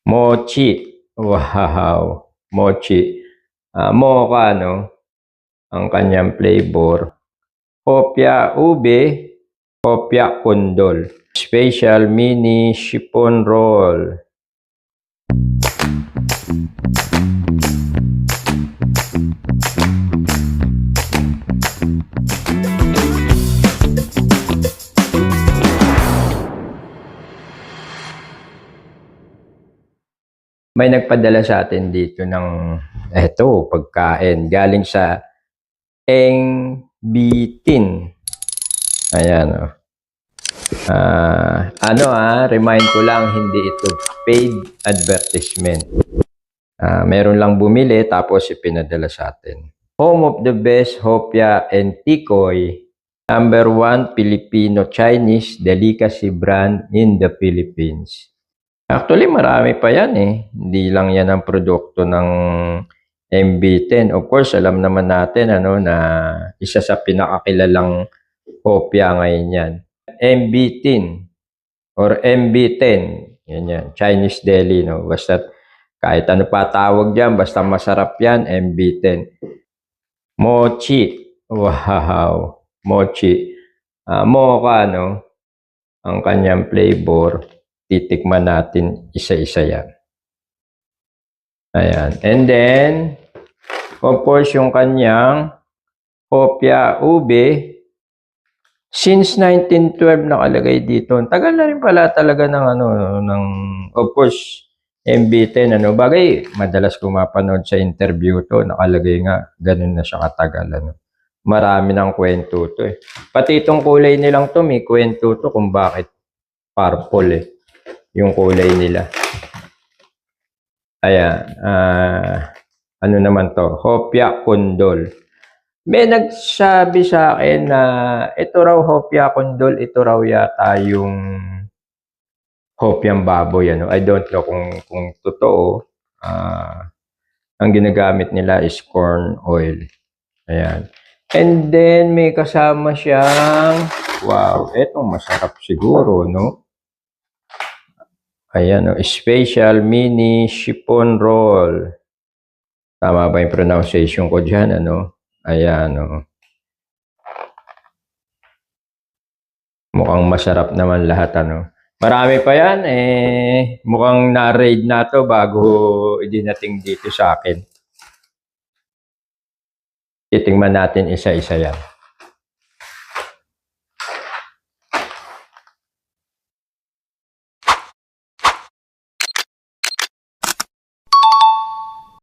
Mochi. Wow. Mochi. Mocha, no? Ang kanyang flavor. Hopya ube. Hopya kondol. Special mini chiffon roll. May nagpadala sa atin dito ng pagkain galing sa Engbitin. Ayan, oh. Remind ko lang, hindi ito paid advertisement. Meron lang bumili tapos ipinadala sa atin. Home of the best hopya and tikoy. Number 1 Filipino-Chinese delicacy brand in the Philippines. Actually, marami pa yan eh. Hindi lang yan ang produkto ng MB10. Of course, alam naman natin na isa sa pinakakilalang hopya ngayon yan. MB10 or MB10. Yan yan. Chinese deli, no? Basta kahit ano pa tawag dyan, basta masarap yan, MB10. Mochi. Wow. Mochi. Mocha, no? Ang kanyang flavor. Titikman natin isa-isa yan. Ayan. And then, of course, yung kanyang hopya ube. Since 1912 nakalagay dito. Tagal na rin pala talaga ng of course, MB10. Bagay, madalas ko mapanood sa interview to. Nakalagay nga, ganun na siya katagal. Marami ng kwento to eh. Pati itong kulay nilang to, may kwento to kung bakit purple eh. Yung kulay nila. Ayan. Ano naman to? Hopya kondol. May nagsabi sa akin na ito raw hopya kondol, ito raw yata yung hopyang baboy. I don't know kung totoo. Ang ginagamit nila is corn oil. Ayan. And then may kasama siyang, wow, etong masarap siguro, no? Ayan, special mini chiffon roll. Tama ba yung pronunciation ko dyan, Ayan, Mukhang masarap naman lahat, Marami pa yan, mukhang na-raid na to bago idinating dito sa akin. Titingnan natin isa-isa yan.